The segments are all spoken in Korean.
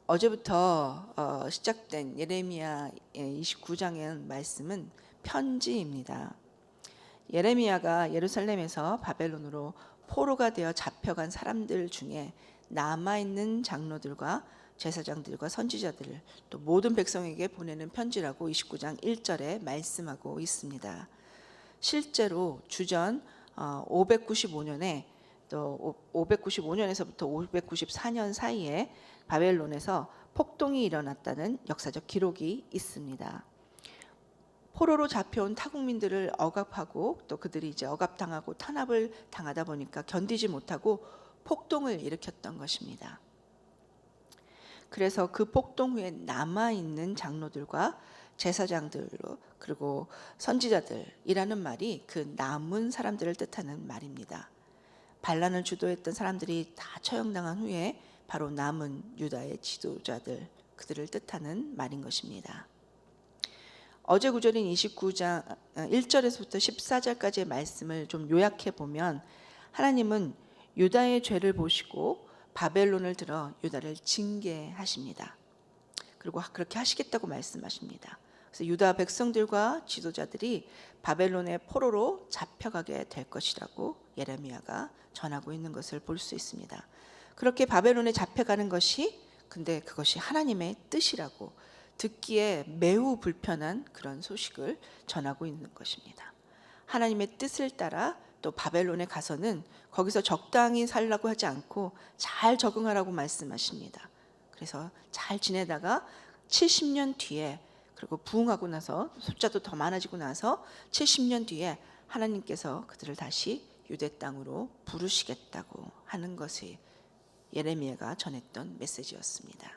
어제부터 시작된 예레미야 29장의 말씀은 편지입니다. 예레미야가 예루살렘에서 바벨론으로 포로가 되어 잡혀간 사람들 중에 남아있는 장로들과 제사장들과 선지자들을 또 모든 백성에게 보내는 편지라고 29장 1절에 말씀하고 있습니다. 실제로 주전 595년에 또 595년에서부터 594년 사이에 바벨론에서 폭동이 일어났다는 역사적 기록이 있습니다. 포로로 잡혀온 타국민들을 억압하고 또 그들이 이제 억압당하고 탄압을 당하다 보니까 견디지 못하고 폭동을 일으켰던 것입니다. 그래서 그 폭동 후에 남아있는 장로들과 제사장들 그리고 선지자들이라는 말이 그 남은 사람들을 뜻하는 말입니다. 반란을 주도했던 사람들이 다 처형당한 후에 바로 남은 유다의 지도자들, 그들을 뜻하는 말인 것입니다. 어제 구절인 29장 1절에서부터 14절까지의 말씀을 좀 요약해 보면 하나님은 유다의 죄를 보시고 바벨론을 들어 유다를 징계하십니다. 그리고 그렇게 하시겠다고 말씀하십니다. 그래서 유다 백성들과 지도자들이 바벨론의 포로로 잡혀가게 될 것이라고 예레미야가 전하고 있는 것을 볼 수 있습니다. 그렇게 바벨론에 잡혀가는 것이 근데 그것이 하나님의 뜻이라고 듣기에 매우 불편한 그런 소식을 전하고 있는 것입니다. 하나님의 뜻을 따라 또 바벨론에 가서는 거기서 적당히 살라고 하지 않고 잘 적응하라고 말씀하십니다. 그래서 잘 지내다가 70년 뒤에 그리고 부흥하고 나서 숫자도 더 많아지고 나서 70년 뒤에 하나님께서 그들을 다시 유대 땅으로 부르시겠다고 하는 것이 예레미야가 전했던 메시지였습니다.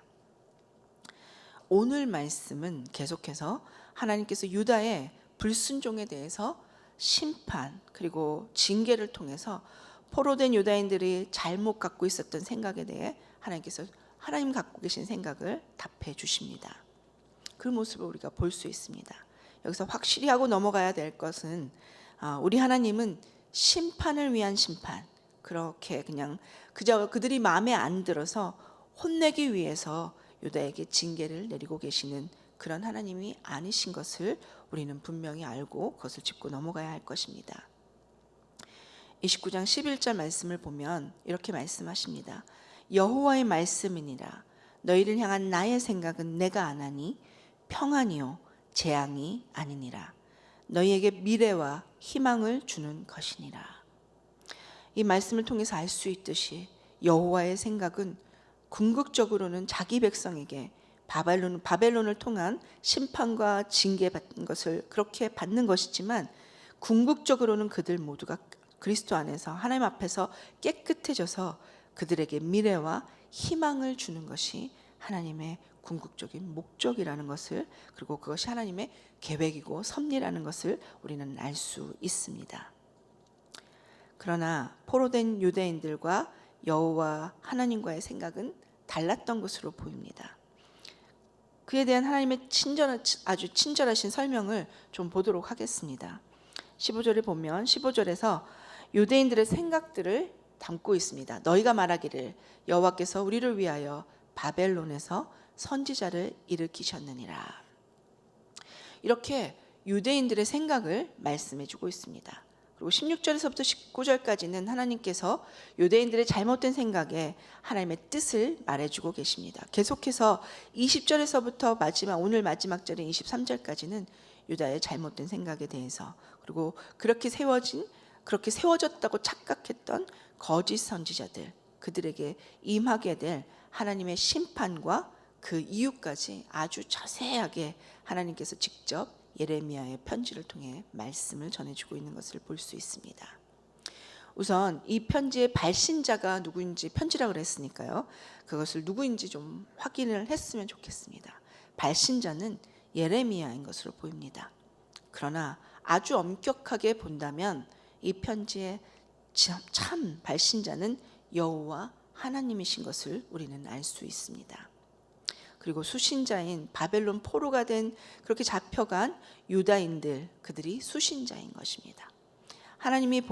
오늘 말씀은 계속해서 하나님께서 유다의 불순종에 대해서 심판 그리고 징계를 통해서 포로된 유다인들이 잘못 갖고 있었던 생각에 대해 하나님께서 하나님 갖고 계신 생각을 답해 주십니다. 그 모습을 우리가 볼 수 있습니다. 여기서 확실히 하고 넘어가야 될 것은 우리 하나님은 심판을 위한 심판, 그렇게 그냥 그저 그들이 마음에 안 들어서 혼내기 위해서 유다에게 징계를 내리고 계시는 그런 하나님이 아니신 것을 우리는 분명히 알고 그것을 짚고 넘어가야 할 것입니다. 29장 11절 말씀을 보면 이렇게 말씀하십니다. 여호와의 말씀이니라. 너희를 향한 나의 생각은 내가 아나니 평안이요 재앙이 아니니라. 너희에게 미래와 희망을 주는 것이니라. 이 말씀을 통해서 알 수 있듯이 여호와의 생각은 궁극적으로는 자기 백성에게 바벨론을 통한 심판과 징계받는 것을 그렇게 받는 것이지만 궁극적으로는 그들 모두가 그리스도 안에서 하나님 앞에서 깨끗해져서 그들에게 미래와 희망을 주는 것이 하나님의 궁극적인 목적이라는 것을, 그리고 그것이 하나님의 계획이고 섭리라는 것을 우리는 알 수 있습니다. 그러나 포로된 유대인들과 여호와 하나님과의 생각은 달랐던 것으로 보입니다. 그에 대한 하나님의 아주 친절하신 설명을 좀 보도록 하겠습니다. 15절에 보면 15절에서 유대인들의 생각들을 담고 있습니다. 너희가 말하기를 여호와께서 우리를 위하여 바벨론에서 선지자를 일으키셨느니라. 이렇게 유대인들의 생각을 말씀해 주고 있습니다. 그리고 16절에서부터 19절까지는 하나님께서 유대인들의 잘못된 생각에 하나님의 뜻을 말해주고 계십니다. 계속해서 20절에서부터 오늘 마지막 절인 23절까지는 유다의 잘못된 생각에 대해서, 그리고 그렇게 세워졌다고 착각했던 거짓 선지자들, 그들에게 임하게 될 하나님의 심판과 그 이유까지 아주 자세하게 하나님께서 직접 예레미야의 편지를 통해 말씀을 전해주고 있는 것을 볼 수 있습니다. 우선 이 편지의 발신자가 누구인지, 편지라고 그랬으니까요, 그것을 누구인지 좀 확인을 했으면 좋겠습니다. 발신자는 예레미야인 것으로 보입니다. 그러나 아주 엄격하게 본다면 이 편지의 참 발신자는 여호와 하나님이신 것을 우리는 알 수 있습니다. 그리고 수신자인 바벨론 포로가 된 그렇게 잡혀간 유다인들, 그들이 수신자인 것입니다. 하나님이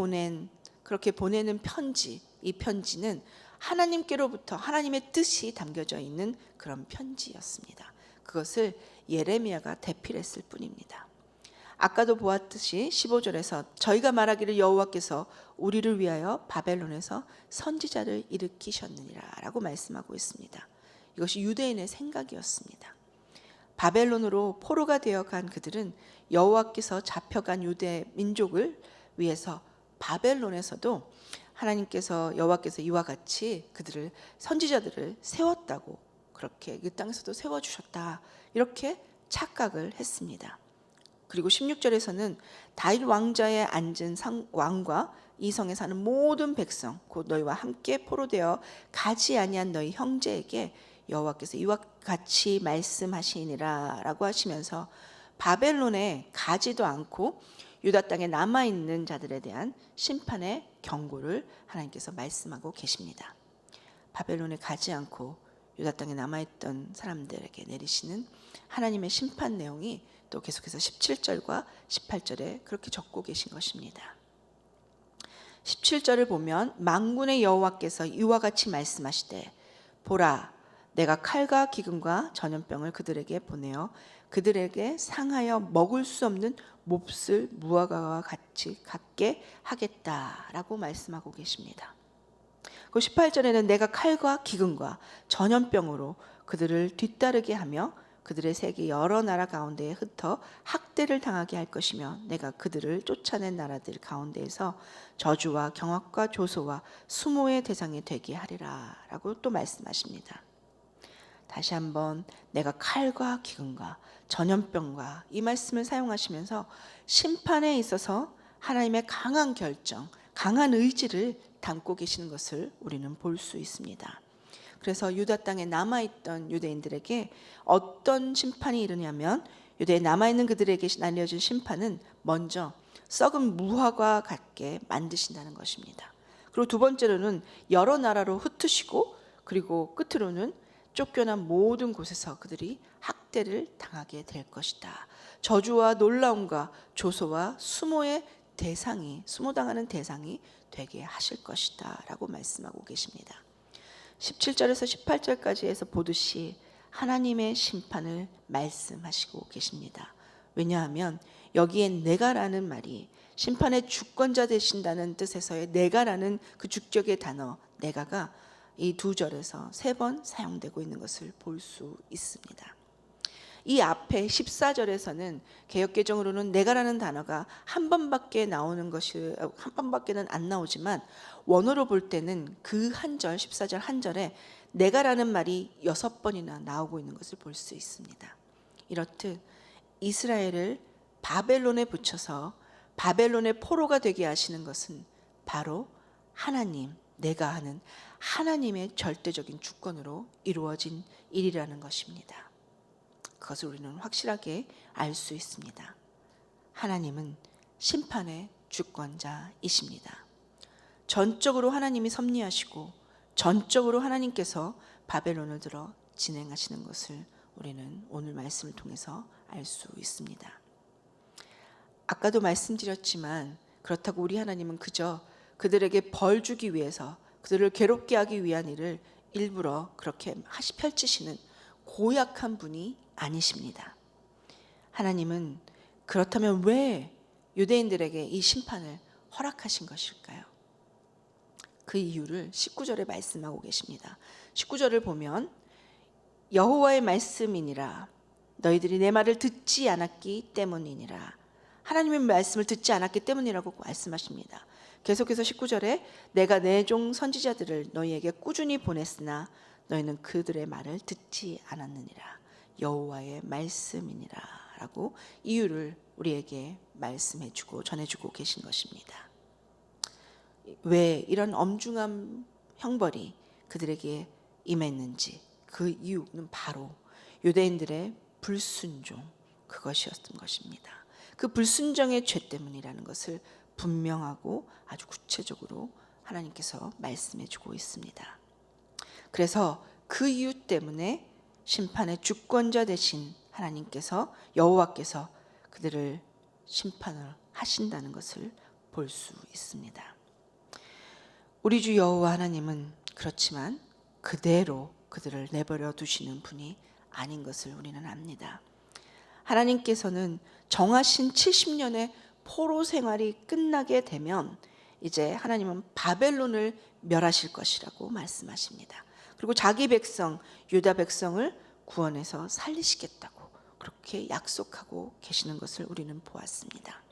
그렇게 보내는 편지, 이 편지는 하나님께로부터 하나님의 뜻이 담겨져 있는 그런 편지였습니다. 그것을 예레미야가 대필했을 뿐입니다. 아까도 보았듯이 15절에서 저희가 말하기를 여호와께서 우리를 위하여 바벨론에서 선지자를 일으키셨느니라 라고 말씀하고 있습니다. 이것이 유대인의 생각이었습니다. 바벨론으로 포로가 되어간 그들은 여호와께서 잡혀간 유대 민족을 위해서 바벨론에서도 하나님께서 여호와께서 이와 같이 그들을 선지자들을 세웠다고, 그렇게 그 땅에서도 세워주셨다, 이렇게 착각을 했습니다. 그리고 16절에서는 다윗 왕좌에 앉은 왕과 이 성에 사는 모든 백성 곧 너희와 함께 포로되어 가지 아니한 너희 형제에게 여호와께서 이와 같이 말씀하시니라 라고 하시면서 바벨론에 가지도 않고 유다 땅에 남아있는 자들에 대한 심판의 경고를 하나님께서 말씀하고 계십니다. 바벨론에 가지 않고 유다 땅에 남아있던 사람들에게 내리시는 하나님의 심판 내용이 또 계속해서 17절과 18절에 그렇게 적고 계신 것입니다. 17절을 보면 만군의 여호와께서 이와 같이 말씀하시되 보라 내가 칼과 기근과 전염병을 그들에게 보내어 그들에게 상하여 먹을 수 없는 몹쓸 무화과와 같이 같게 하겠다라고 말씀하고 계십니다. 그 18절에는 내가 칼과 기근과 전염병으로 그들을 뒤따르게 하며 그들의 세계 여러 나라 가운데에 흩어 학대를 당하게 할 것이며 내가 그들을 쫓아낸 나라들 가운데에서 저주와 경악과 조소와 수모의 대상이 되게 하리라 라고 또 말씀하십니다. 다시 한번 내가 칼과 기근과 전염병과 이 말씀을 사용하시면서 심판에 있어서 하나님의 강한 결정, 강한 의지를 담고 계시는 것을 우리는 볼 수 있습니다. 그래서 유다 땅에 남아있던 유대인들에게 어떤 심판이 이르냐면 유대에 남아있는 그들에게 날려진 심판은 먼저 썩은 무화과 같게 만드신다는 것입니다. 그리고 두 번째로는 여러 나라로 흩으시고 그리고 끝으로는 쫓겨난 모든 곳에서 그들이 학대를 당하게 될 것이다. 저주와 놀라움과 조소와 수모의 대상이, 수모당하는 대상이 되게 하실 것이다 라고 말씀하고 계십니다. 17절에서 18절까지 해서 보듯이 하나님의 심판을 말씀하시고 계십니다. 왜냐하면 여기에 내가라는 말이 심판의 주권자 되신다는 뜻에서의 내가라는 그 주격의 단어 내가가 이 두 절에서 세 번 사용되고 있는 것을 볼 수 있습니다. 이 앞에 14절에서는 개역개정으로는 내가라는 단어가 한 번밖에 나오는 것이 한 번밖에는 안 나오지만 원어로 볼 때는 그 한 절 14절 한 절에 내가라는 말이 6번이나 나오고 있는 것을 볼 수 있습니다. 이렇듯 이스라엘을 바벨론에 붙여서 바벨론의 포로가 되게 하시는 것은 바로 하나님, 내가 하는 하나님의 절대적인 주권으로 이루어진 일이라는 것입니다. 그것을 우리는 확실하게 알 수 있습니다. 하나님은 심판의 주권자이십니다. 전적으로 하나님이 섭리하시고 전적으로 하나님께서 바벨론을 들어 진행하시는 것을 우리는 오늘 말씀을 통해서 알 수 있습니다. 아까도 말씀드렸지만 그렇다고 우리 하나님은 그저 그들에게 벌 주기 위해서 그들을 괴롭게 하기 위한 일을 일부러 그렇게 펼치시는 고약한 분이 아니십니다. 하나님은 그렇다면 왜 유대인들에게 이 심판을 허락하신 것일까요? 그 이유를 19절에 말씀하고 계십니다. 19절을 보면 여호와의 말씀이니라 너희들이 내 말을 듣지 않았기 때문이니라. 하나님의 말씀을 듣지 않았기 때문이라고 말씀하십니다. 계속해서 19절에 내가 내 종 선지자들을 너희에게 꾸준히 보냈으나 너희는 그들의 말을 듣지 않았느니라. 여호와의 말씀이니라 라고 이유를 우리에게 말씀해주고 전해주고 계신 것입니다. 왜 이런 엄중한 형벌이 그들에게 임했는지 그 이유는 바로 유대인들의 불순종, 그것이었던 것입니다. 그 불순종의 죄 때문이라는 것을 분명하고 아주 구체적으로 하나님께서 말씀해 주고 있습니다. 그래서 그 이유 때문에 심판의 주권자 되신 하나님께서 여호와께서 그들을 심판을 하신다는 것을 볼 수 있습니다. 우리 주 여호와 하나님은 그렇지만 그대로 그들을 내버려 두시는 분이 아닌 것을 우리는 압니다. 하나님께서는 정하신 70년의 포로 생활이 끝나게 되면 이제 하나님은 바벨론을 멸하실 것이라고 말씀하십니다. 그리고 자기 백성 유다 백성을 구원해서 살리시겠다고 그렇게 약속하고 계시는 것을 우리는 보았습니다.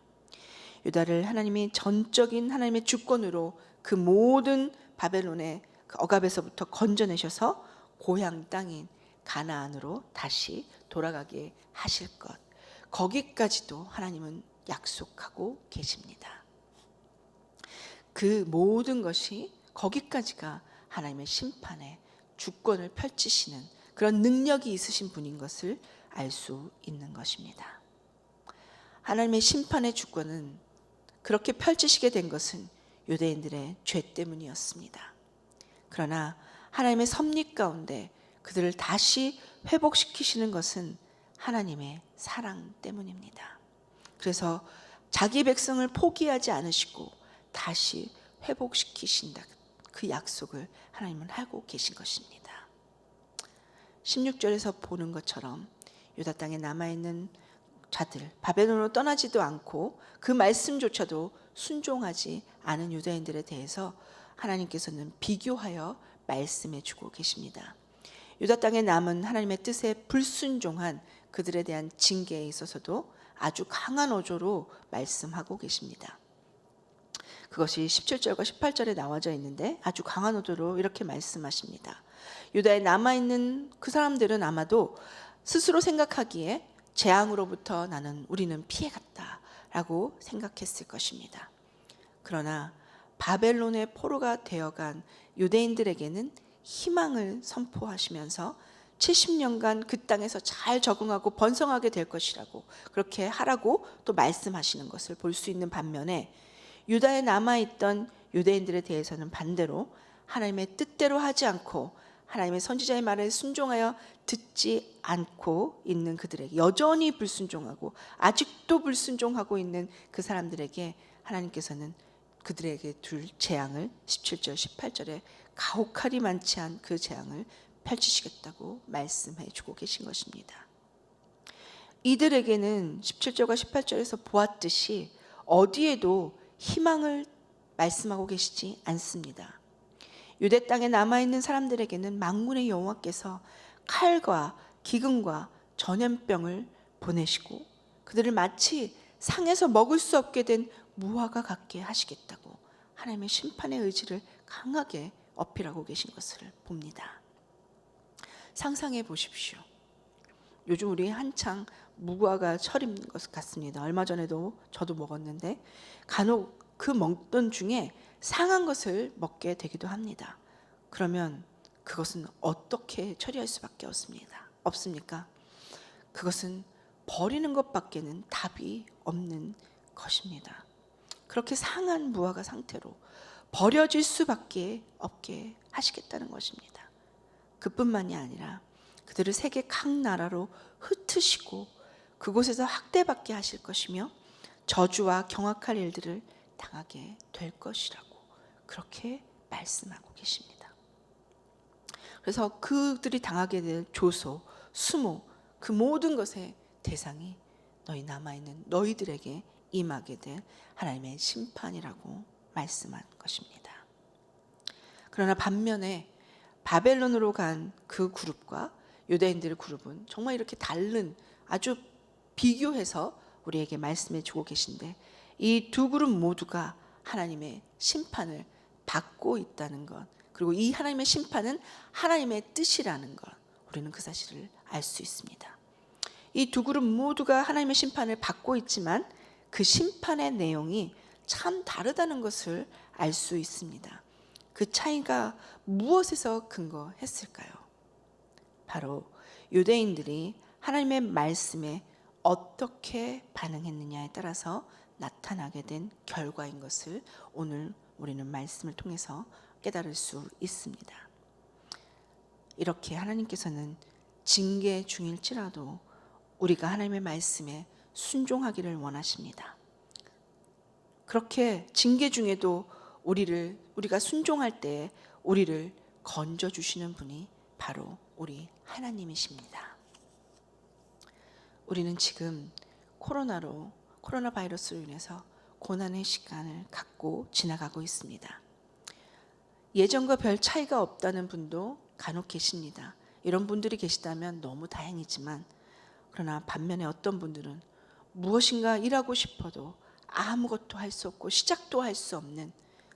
유다를 하나님이 전적인 하나님의 주권으로 그 모든 바벨론의 그 억압에서부터 건져내셔서 고향 땅인 가나안으로 다시 돌아가게 하실 것, 거기까지도 하나님은 약속하고 계십니다. 그 모든 것이 거기까지가 하나님의 심판의 주권을 펼치시는 그런 능력이 있으신 분인 것을 알 수 있는 것입니다. 하나님의 심판의 주권은 그렇게 펼치시게 된 것은 유대인들의 죄 때문이었습니다. 그러나 하나님의 섭리 가운데 그들을 다시 회복시키시는 것은 하나님의 사랑 때문입니다. 그래서 자기 백성을 포기하지 않으시고 다시 회복시키신다. 그 약속을 하나님은 하고 계신 것입니다. 16절에서 보는 것처럼 유다 땅에 남아있는 자들, 바벨론으로 떠나지도 않고 그 말씀조차도 순종하지 않은 유다인들에 대해서 하나님께서는 비교하여 말씀해 주고 계십니다. 유다 땅에 남은 하나님의 뜻에 불순종한 그들에 대한 징계에 있어서도 아주 강한 어조로 말씀하고 계십니다. 그것이 17절과 18절에 나와져 있는데 아주 강한 어조로 이렇게 말씀하십니다. 유다에 남아있는 그 사람들은 아마도 스스로 생각하기에 재앙으로부터 우리는 피해갔다라고 생각했을 것입니다. 그러나 바벨론의 포로가 되어간 유대인들에게는 희망을 선포하시면서 70년간 그 땅에서 잘 적응하고 번성하게 될 것이라고 그렇게 하라고 또 말씀하시는 것을 볼 수 있는 반면에 유다에 남아있던 유대인들에 대해서는 반대로 하나님의 뜻대로 하지 않고 하나님의 선지자의 말에 순종하여 듣지 않고 있는 그들에게 여전히 불순종하고 아직도 불순종하고 있는 그 사람들에게 하나님께서는 그들에게 둘 재앙을 17절 18절에 가혹하리 많지 않은 그 재앙을 펼치시겠다고 말씀해 주고 계신 것입니다. 이들에게는 17절과 18절에서 보았듯이 어디에도 희망을 말씀하고 계시지 않습니다. 유대 땅에 남아있는 사람들에게는 만군의 여호와께서 칼과 기근과 전염병을 보내시고 그들을 마치 상에서 먹을 수 없게 된 무화과 같게 하시겠다고 하나님의 심판의 의지를 강하게 어필하고 계신 것을 봅니다. 상상해 보십시오. 요즘 우리 한창 무화과 철인 것 같습니다. 얼마 전에도 저도 먹었는데 간혹 그 먹던 중에 상한 것을 먹게 되기도 합니다. 그러면 그것은 어떻게 처리할 수밖에 없습니까? 그것은 버리는 것밖에는 답이 없는 것입니다. 그렇게 상한 무화과 상태로 버려질 수밖에 없게 하시겠다는 것입니다. 그뿐만이 아니라 그들을 세계 각 나라로 흩으시고 그곳에서 학대받게 하실 것이며 저주와 경악할 일들을 당하게 될 것이라고 그렇게 말씀하고 계십니다. 그래서 그들이 당하게 될 조소, 수모, 그 모든 것의 대상이 너희 남아있는 너희들에게 임하게 될 하나님의 심판이라고 말씀한 것입니다. 그러나 반면에 바벨론으로 간 그 그룹과 유대인들의 그룹은 정말 이렇게 다른 아주 비교해서 우리에게 말씀해 주고 계신데 이 두 그룹 모두가 하나님의 심판을 받고 있다는 것, 그리고 이 하나님의 심판은 하나님의 뜻이라는 것, 우리는 그 사실을 알 수 있습니다. 이 두 그룹 모두가 하나님의 심판을 받고 있지만 그 심판의 내용이 참 다르다는 것을 알 수 있습니다. 그 차이가 무엇에서 근거했을까요? 바로 유대인들이 하나님의 말씀에 어떻게 반응했느냐에 따라서 나타나게 된 결과인 것을 오늘 우리는 말씀을 통해서 깨달을 수 있습니다. 이렇게 하나님께서는 징계 중일지라도 우리가 하나님의 말씀에 순종하기를 원하십니다. 그렇게 징계 중에도 우리가 순종할 때 우리를 건져주시는 분이 바로 우리 하나님이십니다. 우리는 지금 코로나 바이러스로 인해서 고난의 시간을 갖고 지나가고 있습니다. 예전과 별 차이가 없다는 분도 간혹 계십니다. 이런 분들이 계시다면 너무 다행이지만, 그러나 반면에 어떤 분들은 무엇인가 일하고 싶어도 아무것도 할 수 없고 시작도 할 수 없는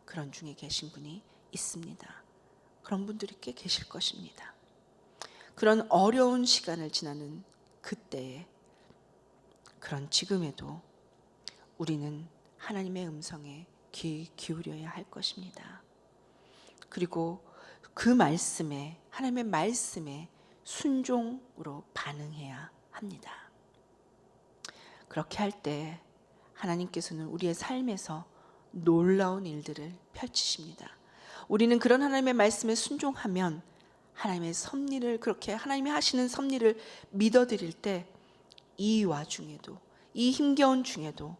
그런 중에 계신 분이 있습니다. 그런 분들이 꽤 계실 것입니다. 그런 어려운 시간을 지나는 그때에, 그런 지금에도 우리는 하나님의 음성에 귀 기울여야 할 것입니다. 그리고 그 말씀에, 하나님의 말씀에 순종으로 반응해야 합니다. 그렇게 할 때 하나님께서는 우리의 삶에서 놀라운 일들을 펼치십니다. 우리는 그런 하나님의 말씀에 순종하면 하나님의 섭리를, 그렇게 하나님이 하시는 섭리를 믿어드릴 때, 이 와중에도, 이 힘겨운 중에도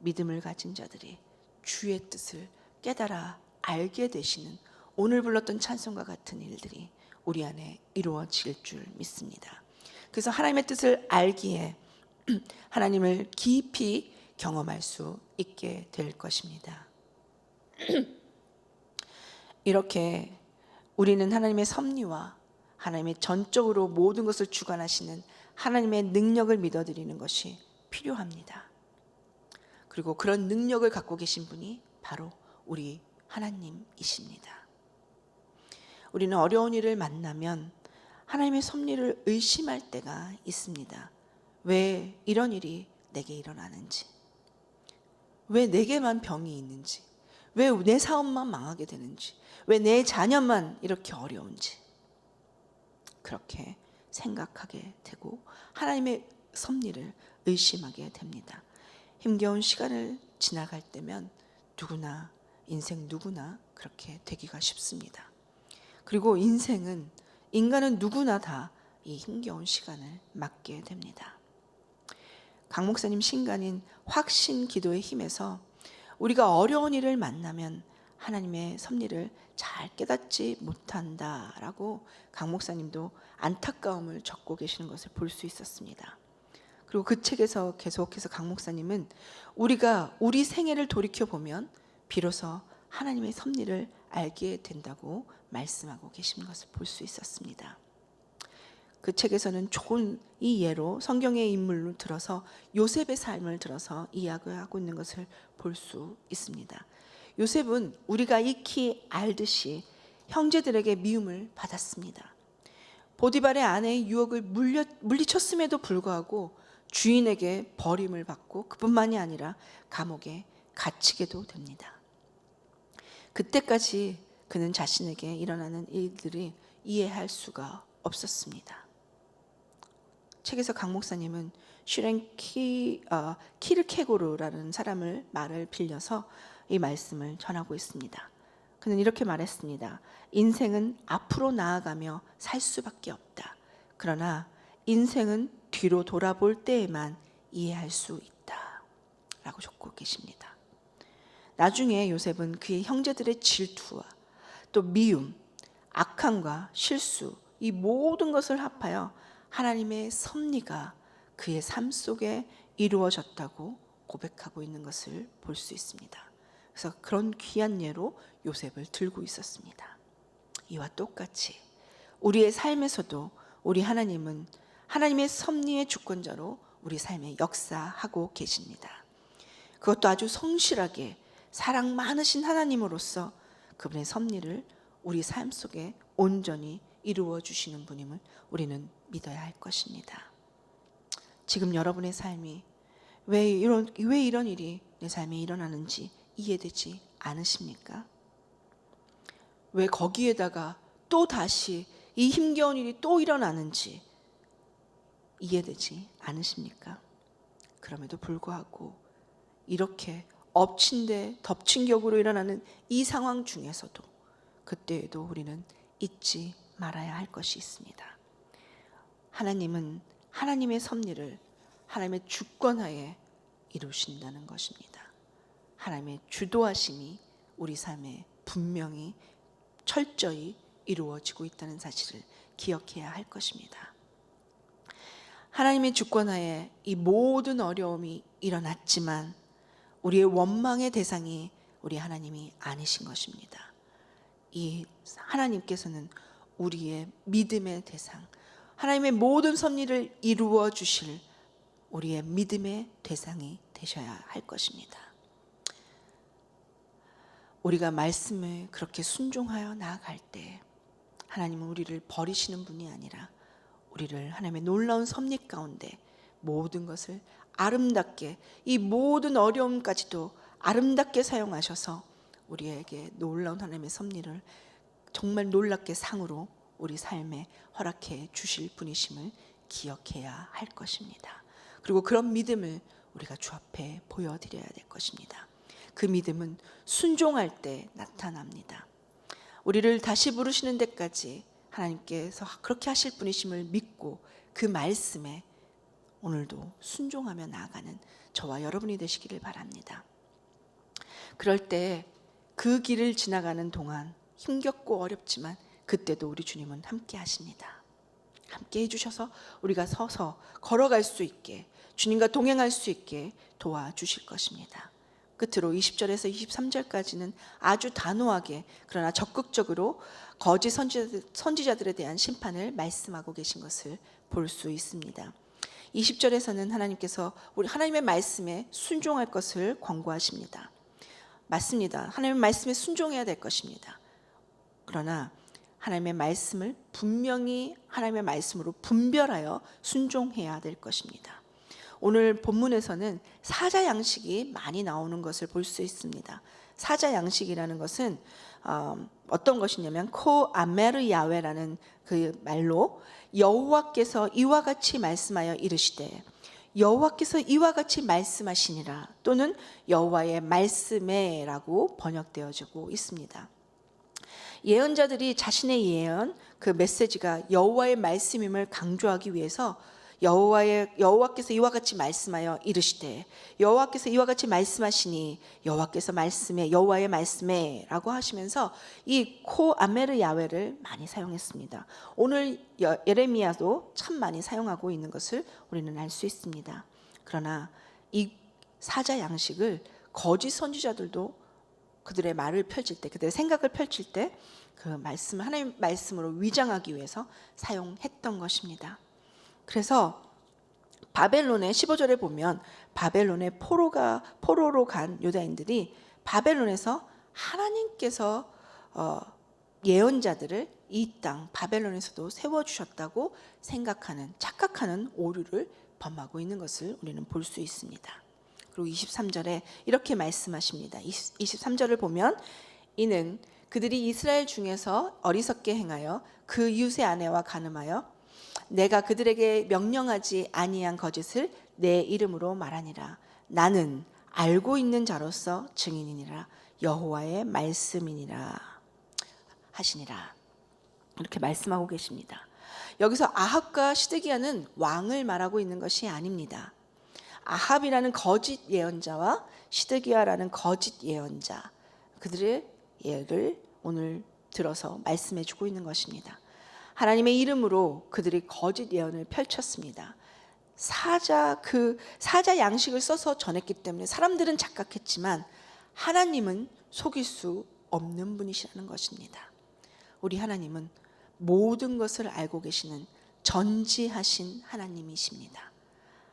믿음을 가진 자들이 주의 뜻을 깨달아 알게 되시는, 오늘 불렀던 찬송과 같은 일들이 우리 안에 이루어질 줄 믿습니다. 그래서 하나님의 뜻을 알기에 하나님을 깊이 경험할 수 있게 될 것입니다. 이렇게 우리는 하나님의 섭리와 하나님의 전적으로 모든 것을 주관하시는 하나님의 능력을 믿어드리는 것이 필요합니다. 그리고 그런 능력을 갖고 계신 분이 바로 우리 하나님이십니다. 우리는 어려운 일을 만나면 하나님의 섭리를 의심할 때가 있습니다. 왜 이런 일이 내게 일어나는지, 왜 내게만 병이 있는지, 왜 내 사업만 망하게 되는지, 왜 내 자녀만 이렇게 어려운지, 그렇게 생각하게 되고 하나님의 섭리를 의심하게 됩니다. 힘겨운 시간을 지나갈 때면 누구나, 인생 누구나 그렇게 되기가 쉽습니다. 그리고 인간은 누구나 다 이 힘겨운 시간을 맞게 됩니다. 강 목사님 신간인 확신 기도의 힘에서 우리가 어려운 일을 만나면 하나님의 섭리를 잘 깨닫지 못한다라고 강 목사님도 안타까움을 적고 계시는 것을 볼 수 있었습니다. 그리고 그 책에서 계속해서 강 목사님은 우리가 우리 생애를 돌이켜보면 비로소 하나님의 섭리를 알게 된다고 말씀하고 계신 것을 볼 수 있었습니다. 그 책에서는 좋은 이 예로 성경의 인물로 들어서 요셉의 삶을 들어서 이야기하고 있는 것을 볼 수 있습니다. 요셉은 우리가 익히 알듯이 형제들에게 미움을 받았습니다. 보디발의 아내의 유혹을 물리쳤음에도 불구하고 주인에게 버림을 받고, 그뿐만이 아니라 감옥에 갇히게도 됩니다. 그때까지 그는 자신에게 일어나는 일들이 이해할 수가 없었습니다. 책에서 강 목사님은 슈렌 키르케고르라는 사람을 말을 빌려서 이 말씀을 전하고 있습니다. 그는 이렇게 말했습니다. 인생은 앞으로 나아가며 살 수밖에 없다. 그러나 인생은 뒤로 돌아볼 때에만 이해할 수 있다. 라고 적고 계십니다. 나중에 요셉은 그의 형제들의 질투와 또 미움, 악함과 실수, 이 모든 것을 합하여 하나님의 섭리가 그의 삶 속에 이루어졌다고 고백하고 있는 것을 볼 수 있습니다. 그래서 그런 귀한 예로 요셉을 들고 있었습니다. 이와 똑같이 우리의 삶에서도 우리 하나님은 하나님의 섭리의 주권자로 우리 삶에 역사하고 계십니다. 그것도 아주 성실하게 사랑 많으신 하나님으로서 그분의 섭리를 우리 삶 속에 온전히 이루어 주시는 분임을 우리는 믿어야 할 것입니다. 지금 여러분의 삶이 왜 이런 일이 내 삶에 일어나는지 이해되지 않으십니까? 왜 거기에다가 또 다시 이 힘겨운 일이 또 일어나는지 이해되지 않으십니까? 그럼에도 불구하고 이렇게 엎친 데 덮친 격으로 일어나는 이 상황 중에서도 그때에도 우리는 잊지 말아야 할 것이 있습니다. 하나님은 하나님의 섭리를 하나님의 주권하에 이루신다는 것입니다. 하나님의 주도하심이 우리 삶에 분명히 철저히 이루어지고 있다는 사실을 기억해야 할 것입니다. 하나님의 주권하에 이 모든 어려움이 일어났지만 우리의 원망의 대상이 우리 하나님이 아니신 것입니다. 이 하나님께서는 우리의 믿음의 대상, 하나님의 모든 섭리를 이루어 주실 우리의 믿음의 대상이 되셔야 할 것입니다. 우리가 말씀을 그렇게 순종하여 나아갈 때 하나님은 우리를 버리시는 분이 아니라 우리를 하나님의 놀라운 섭리 가운데 모든 것을 아름답게, 이 모든 어려움까지도 아름답게 사용하셔서 우리에게 놀라운 하나님의 섭리를 정말 놀랍게 상으로 우리 삶에 허락해 주실 분이심을 기억해야 할 것입니다. 그리고 그런 믿음을 우리가 주 앞에 보여드려야 될 것입니다. 그 믿음은 순종할 때 나타납니다. 우리를 다시 부르시는 데까지 하나님께서 그렇게 하실 분이심을 믿고 그 말씀에 오늘도 순종하며 나아가는 저와 여러분이 되시기를 바랍니다. 그럴 때 그 길을 지나가는 동안 힘겹고 어렵지만 그때도 우리 주님은 함께 하십니다. 함께 해주셔서 우리가 서서 걸어갈 수 있게, 주님과 동행할 수 있게 도와주실 것입니다. 끝으로 20절에서 23절까지는 아주 단호하게 그러나 적극적으로 거짓 선지자들에 대한 심판을 말씀하고 계신 것을 볼 수 있습니다. 20절에서는 하나님께서 우리 하나님의 말씀에 순종할 것을 권고하십니다. 맞습니다. 하나님의 말씀에 순종해야 될 것입니다. 그러나 하나님의 말씀을 분명히 하나님의 말씀으로 분별하여 순종해야 될 것입니다. 오늘 본문에서는 사자 양식이 많이 나오는 것을 볼 수 있습니다. 사자 양식이라는 것은 어떤 것이냐면 코아메르 야훼라는 그 말로 여호와께서 이와 같이 말씀하여 이르시되, 여호와께서 이와 같이 말씀하시니라, 또는 여호와의 말씀에라고 번역되어지고 있습니다. 예언자들이 자신의 예언, 그 메시지가 여호와의 말씀임을 강조하기 위해서 여호와께서 이와 같이 말씀하여 이르시되, 여호와께서 이와 같이 말씀하시니, 여호와께서 말씀에, 여호와의 말씀에라고 하시면서 이 코아메르 야훼를 많이 사용했습니다. 오늘 예레미야도 참 많이 사용하고 있는 것을 우리는 알 수 있습니다. 그러나 이 사자 양식을 거짓 선지자들도 그들의 말을 펼칠 때, 그들의 생각을 펼칠 때 그 말씀을 하나님 말씀으로 위장하기 위해서 사용했던 것입니다. 그래서 바벨론의 15절에 보면 바벨론의 포로로 간 유다인들이 바벨론에서 하나님께서 예언자들을 이 땅 바벨론에서도 세워주셨다고 생각하는, 착각하는 오류를 범하고 있는 것을 우리는 볼 수 있습니다. 그리고 23절에 이렇게 말씀하십니다. 23절을 보면 이는 그들이 이스라엘 중에서 어리석게 행하여 그 이웃의 아내와 간음하여 내가 그들에게 명령하지 아니한 거짓을 내 이름으로 말하니라. 나는 알고 있는 자로서 증인이니라. 여호와의 말씀이니라 하시니라. 이렇게 말씀하고 계십니다. 여기서 아합과 시드기야는 왕을 말하고 있는 것이 아닙니다. 아합이라는 거짓 예언자와 시드기야라는 거짓 예언자, 그들의 예를 오늘 들어서 말씀해 주고 있는 것입니다. 하나님의 이름으로 그들이 거짓 예언을 펼쳤습니다. 사자 양식을 써서 전했기 때문에 사람들은 착각했지만 하나님은 속일 수 없는 분이시라는 것입니다. 우리 하나님은 모든 것을 알고 계시는 전지하신 하나님이십니다.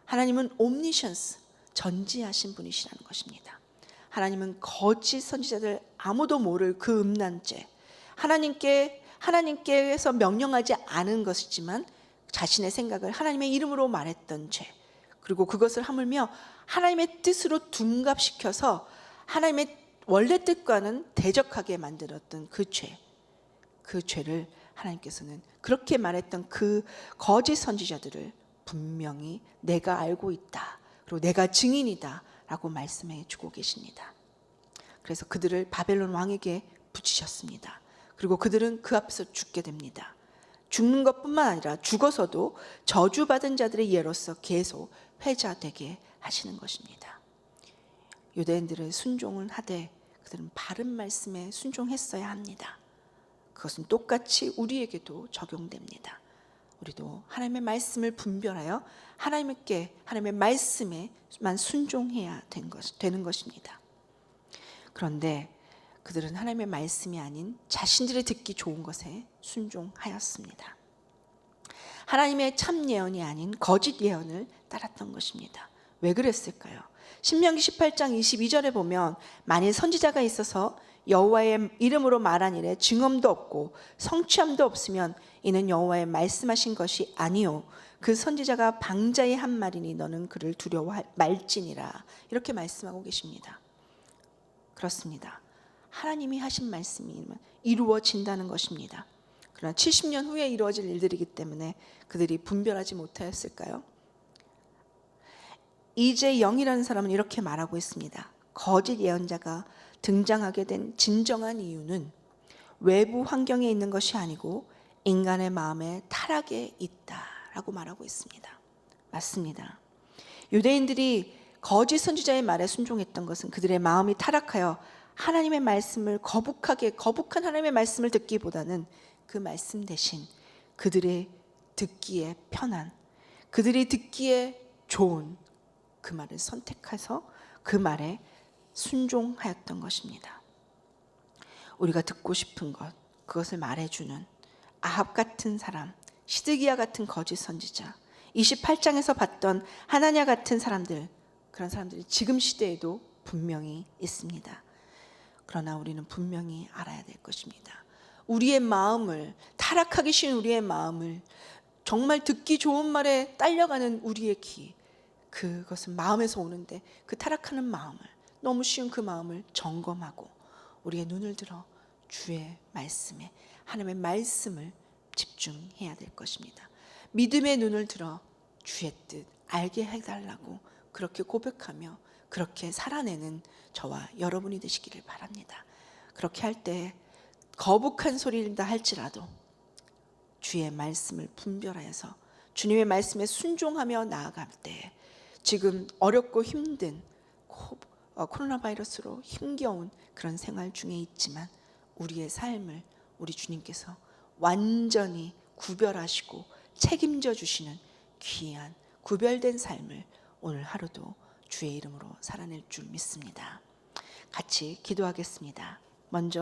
하나님은 옴니션스, 전지하신 분이시라는 것입니다. 하나님은 거짓 선지자들 아무도 모를 그 음란죄, 하나님께서 명령하지 않은 것이지만 자신의 생각을 하나님의 이름으로 말했던 죄, 그리고 그것을 하물며 하나님의 뜻으로 둔갑시켜서 하나님의 원래 뜻과는 대적하게 만들었던 그 죄를 하나님께서는 그렇게 말했던 그 거짓 선지자들을 분명히 내가 알고 있다, 그리고 내가 증인이다 라고 말씀해 주고 계십니다. 그래서 그들을 바벨론 왕에게 붙이셨습니다. 그리고 그들은 그 앞에서 죽게 됩니다. 죽는 것뿐만 아니라 죽어서도 저주받은 자들의 예로서 계속 회자되게 하시는 것입니다. 유대인들은 순종은 하되 그들은 바른 말씀에 순종했어야 합니다. 그것은 똑같이 우리에게도 적용됩니다. 우리도 하나님의 말씀을 분별하여 하나님의 말씀에만 순종해야 되는 것입니다. 그런데 그들은 하나님의 말씀이 아닌 자신들이 듣기 좋은 것에 순종하였습니다. 하나님의 참 예언이 아닌 거짓 예언을 따랐던 것입니다. 왜 그랬을까요? 신명기 18장 22절에 보면 만일 선지자가 있어서 여호와의 이름으로 말한 일에 증언도 없고 성취함도 없으면 이는 여호와의 말씀하신 것이 아니요 그 선지자가 방자의 한 말이니 너는 그를 두려워할 말지니라 이렇게 말씀하고 계십니다. 그렇습니다. 하나님이 하신 말씀이 이루어진다는 것입니다. 그러나 70년 후에 이루어질 일들이기 때문에 그들이 분별하지 못하였을까요? 이재영이라는 사람은 이렇게 말하고 있습니다. 거짓 예언자가 등장하게 된 진정한 이유는 외부 환경에 있는 것이 아니고 인간의 마음에 타락에 있다라고 말하고 있습니다. 맞습니다. 유대인들이 거짓 선지자의 말에 순종했던 것은 그들의 마음이 타락하여 하나님의 말씀을 거북한 하나님의 말씀을 듣기보다는 그 말씀 대신 그들의 듣기에 편한, 그들이 듣기에 좋은 그 말을 선택해서 그 말에 순종하였던 것입니다. 우리가 듣고 싶은 것, 그것을 말해주는 아합 같은 사람, 시드기야 같은 거짓 선지자, 28장에서 봤던 하나냐 같은 사람들, 그런 사람들이 지금 시대에도 분명히 있습니다. 그러나 우리는 분명히 알아야 될 것입니다. 우리의 마음을, 타락하기 쉬운 우리의 마음을, 정말 듣기 좋은 말에 딸려가는 우리의 귀, 그것은 마음에서 오는데 그 타락하는 마음을, 너무 쉬운 그 마음을 점검하고 우리의 눈을 들어 주의 말씀에, 하나님의 말씀을 집중해야 될 것입니다. 믿음의 눈을 들어 주의 뜻 알게 해달라고 그렇게 고백하며 그렇게 살아내는 저와 여러분이 되시기를 바랍니다. 그렇게 할 때 거북한 소리다 할지라도 주의 말씀을 분별하여서 주님의 말씀에 순종하며 나아갈 때 지금 어렵고 힘든 코로나 바이러스로 힘겨운 그런 생활 중에 있지만 우리의 삶을 우리 주님께서 완전히 구별하시고 책임져 주시는 귀한 구별된 삶을 오늘 하루도 주의 이름으로 살아낼 줄 믿습니다. 같이 기도하겠습니다. 먼저